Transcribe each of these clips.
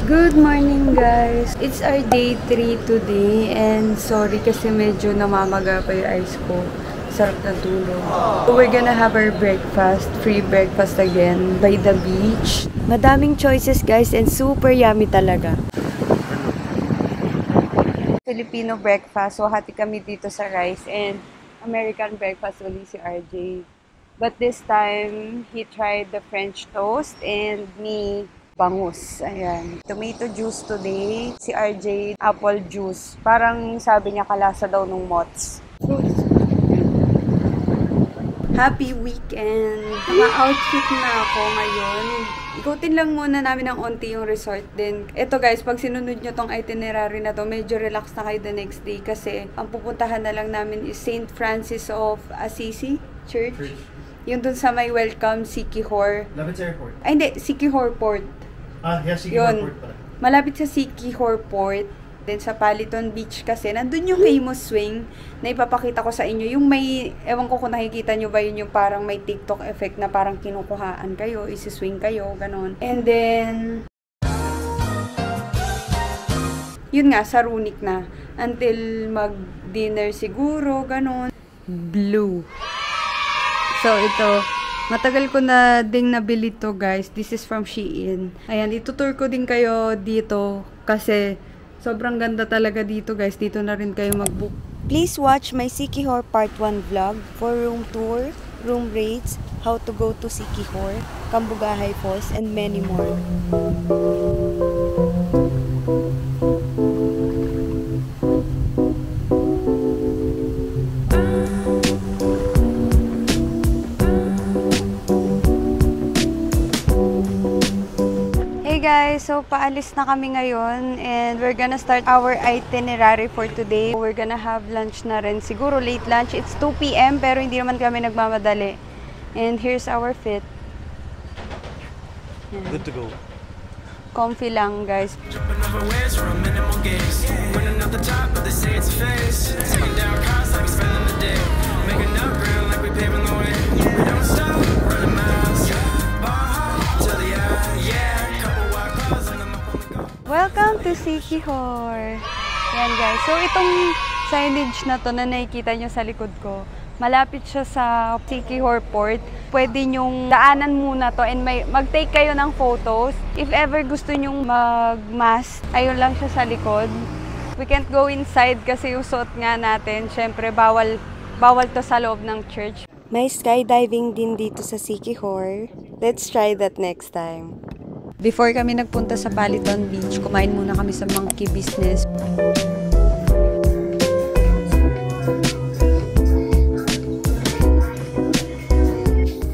Good morning guys! It's our day 3 today and sorry kasi medyo namamaga pa yung eyes ko. Sarap na tulog. So we're gonna have our breakfast, free breakfast again by the beach. Madaming choices guys and super yummy talaga. Filipino breakfast, so hati kami dito sa rice and American breakfast uli si RJ. But this time, he tried the French toast and me bangus. Ayan. Tomato juice today. Si RJ, apple juice. Parang sabi niya kalasa daw nung mots. Happy weekend! Ma-outfit na ako ngayon. Ikutin lang muna namin ng onti yung resort din. Ito guys, pag sinunod nyo tong itinerary na to, medyo relax na kayo the next day kasi ang pupuntahan na lang namin is St. Francis of Assisi Church. Yung dun sa may welcome, Siquijor. Lapit sa airport? Ay hindi, Siquijor Port. Yeah, Siquijor Port pala. Malapit sa Siquijor Port. Then sa Paliton Beach kasi, nandun yung famous swing na ipapakita ko sa inyo. Yung may, ewan ko kung nakikita nyo ba yun, yung parang may TikTok effect na parang kinukuhaan kayo, isi-swing kayo, ganon. And then, yun nga, sa Runic na. Until mag-dinner siguro, ganon. Blue. So, ito, matagal ko na ding nabili to guys. This is from Shein. Ayan, itutur ko din kayo dito kasi sobrang ganda talaga dito guys. Dito na rin kayo mag-book. Please watch my Siquijor Part 1 vlog for room tour, room rates, how to go to Siquijor, Cambugahay Falls, and many more. Guys, so paalis na kami ngayon and we're gonna start our itinerary for today. We're gonna have lunch na rin. Siguro late lunch. It's 2 PM pero hindi naman kami nagmamadali. And here's our fit. Yan. Good to go. Comfy lang, guys. Welcome to Siquijor! Yan guys. So itong signage na to na nakikita nyo sa likod ko, malapit siya sa Siquijor Port. Pwede nyong daanan muna to and mag-take kayo ng photos. If ever gusto nyong mag-mask, ayun lang siya sa likod. We can't go inside kasi yung suot nga natin. Syempre, bawal to sa loob ng church. May skydiving din dito sa Siquijor. Let's try that next time. Before kami nagpunta sa Paliton Beach, kumain muna kami sa Monkey Business.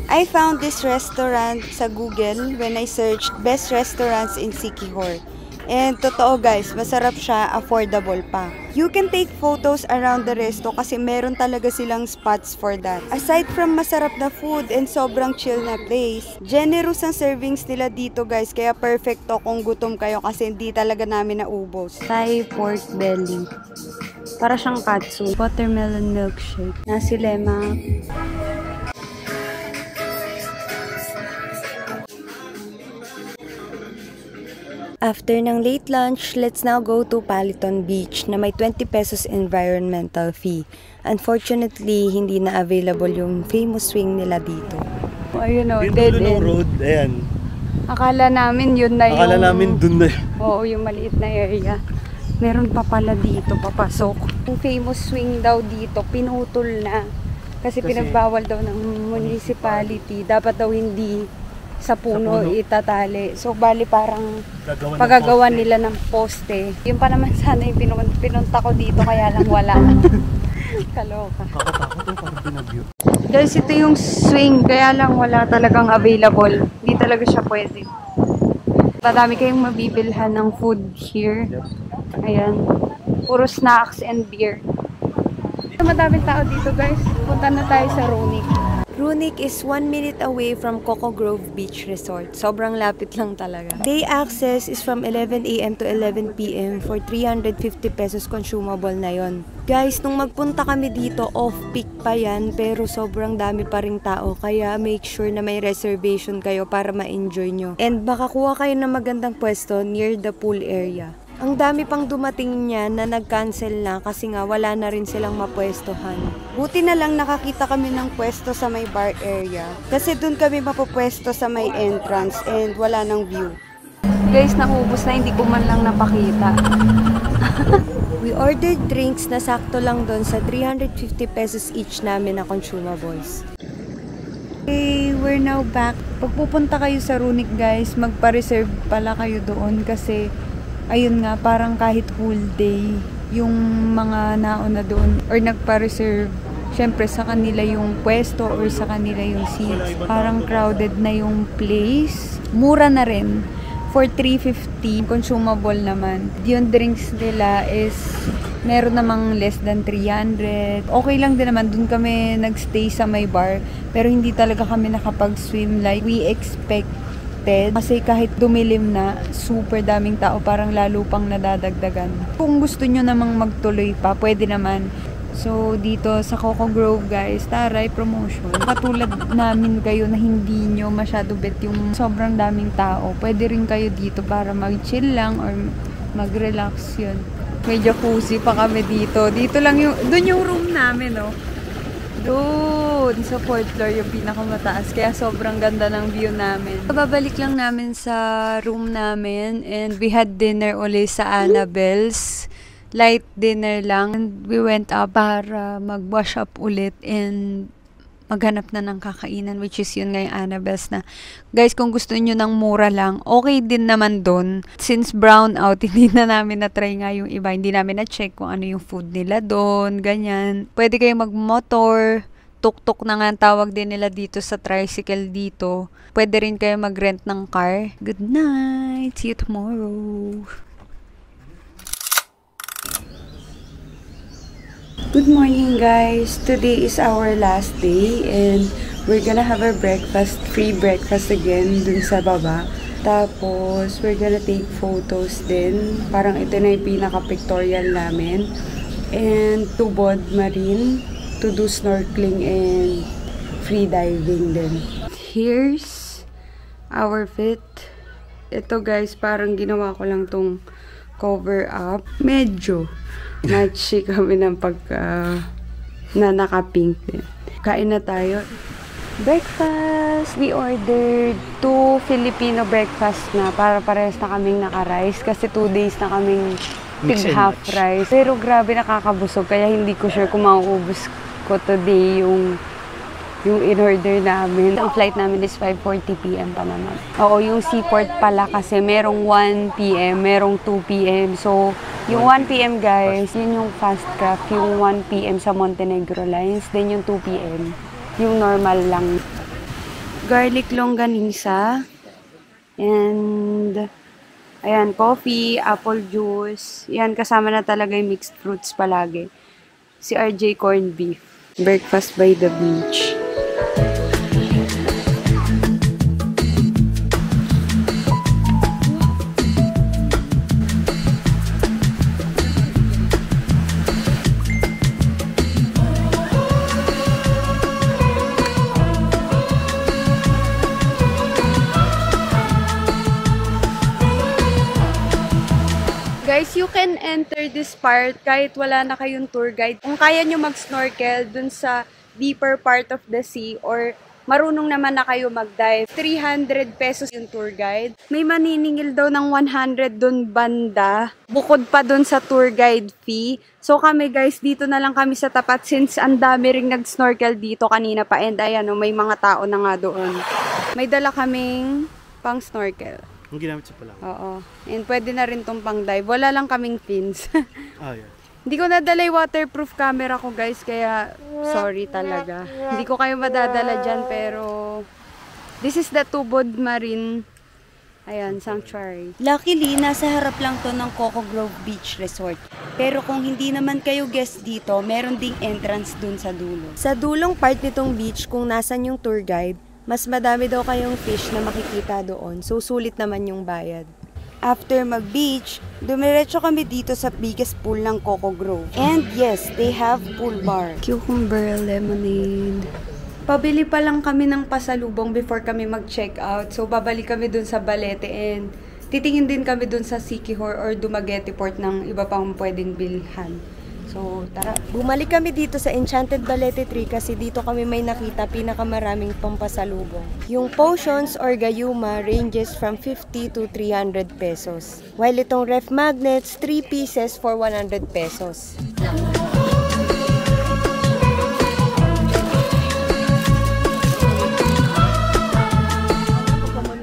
I found this restaurant sa Google when I searched best restaurants in Siquijor. And totoo guys, masarap siya, affordable pa. You can take photos around the resto kasi meron talaga silang spots for that. Aside from masarap na food and sobrang chill na place, generous ang servings nila dito guys, kaya perfecto kung gutom kayo kasi hindi talaga namin naubos. Thai pork belly. Para siyang katsu. Watermelon milkshake. Nasi lemak. After ng late lunch, let's now go to Paliton Beach na may 20 pesos environmental fee. Unfortunately, hindi na available yung famous swing nila dito. Ayun o, dead end. Road, ayan. Akala namin yun na yung... Akala namin dun na. Oo, yung maliit na area. Meron pa pala dito, papasok. Yung famous swing daw dito, pinutol na. Kasi pinagbawal daw ng municipality. Dapat daw hindi sa puno itatali. So, bali parang pagagawa nila ng poste. Yung pa naman sana yung pinunta ko dito, kaya lang wala. Kaloka. Guys, ito yung swing, kaya lang wala talagang available. Hindi talaga siya pwede. Madami kayong mabibilhan ng food here. Ayan. Puro snacks and beer. Madaming tao dito guys. Punta na tayo sa Runic. Runic is 1 minute away from Coco Grove Beach Resort. Sobrang lapit lang talaga. Day access is from 11 a.m. to 11 p.m. for 350 pesos consumable na yon. Guys, nung magpunta kami dito, off-peak pa yan, pero sobrang dami pa ring tao. Kaya make sure na may reservation kayo para ma-enjoy nyo. And baka kuha kayo ng magandang pwesto near the pool area. Ang dami pang dumating niya na nag-cancel na kasi nga wala na rin silang mapwestohan. Buti na lang nakakita kami ng pwesto sa may bar area. Kasi dun kami mapapwesto sa may entrance and wala nang view. Guys, naubos na, hindi ko man lang napakita. We ordered drinks na sakto lang dun sa 350 pesos each namin na consumables. Okay, we're now back. Pag pupunta kayo sa Runic guys, magpa-reserve pala kayo doon kasi ayun nga, parang kahit whole day, yung mga nauna doon or nagpa-reserve, syempre sa kanila yung pwesto or sa kanila yung seats. Parang crowded na yung place. Mura na rin. For 350, consumable naman. Yung drinks nila is meron namang less than 300. Okay lang din naman. Doon kami nagstay sa may bar. Pero hindi talaga kami nakapag-swim like we expect. Kasi kahit dumilim na, super daming tao, parang lalo pang nadadagdagan. Kung gusto nyo namang magtuloy pa, pwede naman. So, dito sa Coco Grove guys, taray promotion. Katulad namin kayo na hindi nyo masyado bet yung sobrang daming tao. Pwede rin kayo dito para mag-chill lang or mag-relax yun. Medyo cozy pa kami dito. Dito lang yung, dun yung room namin, no? Doon sa 4th floor yung pinakamataas. Kaya sobrang ganda ng view namin. Babalik lang namin sa room namin and we had dinner ulit sa Annabelle's. Light dinner lang. And we went up para mag-wash up ulit and maghanap na ng kakainan, which is yun nga yung Annabelle's na. Guys, kung gusto niyo ng mura lang, okay din naman doon. Since brown out, hindi na namin na-try nga yung iba. Hindi namin na-check kung ano yung food nila doon, ganyan. Pwede kayo mag-motor, tuk-tuk na nga ang tawag din nila dito sa tricycle dito. Pwede rin kayo mag-rent ng car. Good night! See you tomorrow! Good morning guys! Today is our last day and we're gonna have our breakfast, free breakfast again dun sa baba. Tapos, we're gonna take photos din. Parang ito na yung pinaka-pictorial namin. And to Bod Marine to do snorkeling and free diving din. Here's our fit. Ito guys, parang ginawa ko lang tong cover up. Medyo matchy kami ng na naka-pink din. Kain na tayo. Breakfast! We ordered 2 Filipino breakfast na para parehas na kaming naka-rice kasi 2 days na kaming tig-half rice. Pero grabe nakakabusog kaya hindi ko sure kung mauubos ko today yung in-order namin. Ang flight namin is 5:40 p.m. pa naman. Oo, yung seaport pala kasi merong 1 p.m., merong 2 p.m. So, yung 1 p.m. guys, yun yung fast craft. Yung 1 p.m. sa Montenegro Lines. Then yung 2 p.m. yung normal lang. Garlic longganisa. And, ayan, coffee, apple juice. Yan, kasama na talaga yung mixed fruits palagi. Si RJ corned beef. Breakfast by the beach. Guys, you can enter this part kahit wala na kayong tour guide. Kung kaya nyo mag-snorkel dun sa deeper part of the sea or marunong naman na kayo mag-dive, 300 pesos yung tour guide. May maniningil daw ng 100 dun banda, bukod pa dun sa tour guide fee. So kami guys, dito na lang kami sa tapat since ang dami ring nag-snorkel dito kanina pa. And ayan, may mga tao na nga doon. May dala kaming pang snorkel. Yung ginamit sa Palawan. Oo. And pwede na rin tong pang dive. Wala lang kaming fins. Ah, yeah. Hindi ko nadala yung waterproof camera ko guys, kaya sorry talaga. Hindi ko kayo madadala dyan, pero this is the Tubod Marine, ayan, sanctuary. Luckily, nasa harap lang to ng Coco Grove Beach Resort. Pero kung hindi naman kayo guest dito, meron ding entrance dun sa dulo. Sa dulong part nitong beach, kung nasan yung tour guide, Mas madami daw kayong fish na makikita doon, so sulit naman yung bayad. After mag-beach, dumiretso kami dito sa biggest pool ng Coco Grove. And yes, they have pool bar. Cucumber lemonade. Pabili pa lang kami ng pasalubong before kami mag-check out. So, babalik kami dun sa Balete and titingin din kami dun sa Siquijor or Dumaguete Port ng iba pang pwedeng bilhan. So, tara. Bumalik kami dito sa Enchanted Balete Tree kasi dito kami may nakita pinakamaraming pampasalubong. Yung potions or gayuma ranges from 50 to 300 pesos. While itong ref magnets, 3 pieces for 100 pesos.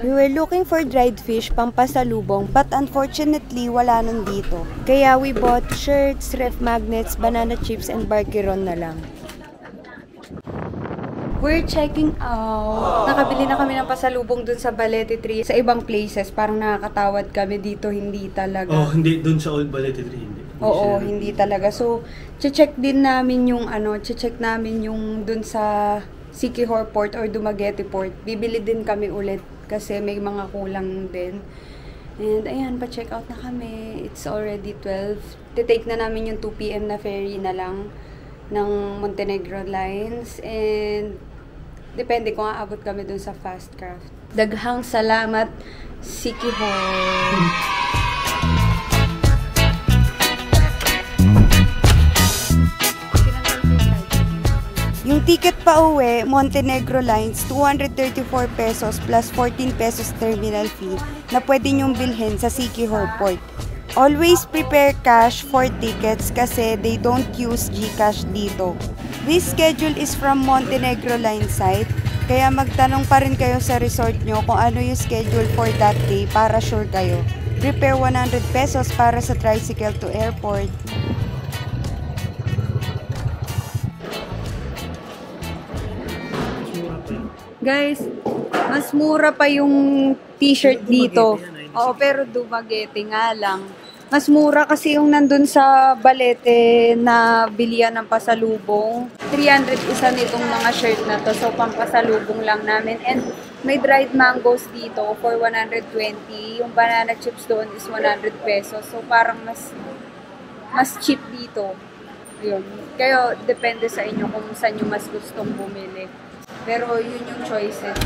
We were looking for dried fish pampasalubong but unfortunately wala nang dito. Kaya we bought shirts, ref magnets, banana chips, and barkiron na lang. We're checking out. Nakabili na kami ng pasalubong dun sa Balete Tree. Sa ibang places, parang nakakatawad kami dito, hindi talaga. Oh, hindi. Doon sa Old Balete Tree, hindi. Oo, hindi talaga. So, check din namin yung check namin yung dun sa Siquijor Port or Dumaguete Port. Bibili din kami ulit kasi may mga kulang din. And ayan, pa-check out na kami. It's already 12. Titake na namin yung 2 PM na ferry na lang ng Montenegro Lines. And depende kung aabot kami dun sa Fastcraft. Daghang salamat, Siquijor! Yung ticket pa uwi, Montenegro Lines, 234 pesos plus 14 pesos terminal fee na pwede nyong bilhin sa Siquijor Port. Always prepare cash for tickets kasi they don't use GCash dito. This schedule is from Montenegro Line site, kaya magtanong pa rin kayo sa resort nyo kung ano yung schedule for that day para sure kayo. Prepare 100 pesos para sa tricycle to airport. Guys, mas mura pa yung t-shirt dito. Oo, pero Dumaguete nga lang. Mas mura kasi yung nandun sa Balete na bilihan ng pasalubong. 300 isa nitong mga shirt na to. So, pampasalubong lang namin. And may dried mangoes dito for 120. Yung banana chips doon is 100 pesos. So, parang mas cheap dito. Yun. Kayo, depende sa inyo kung saan nyo mas gustong bumili. Pero yun yung choices.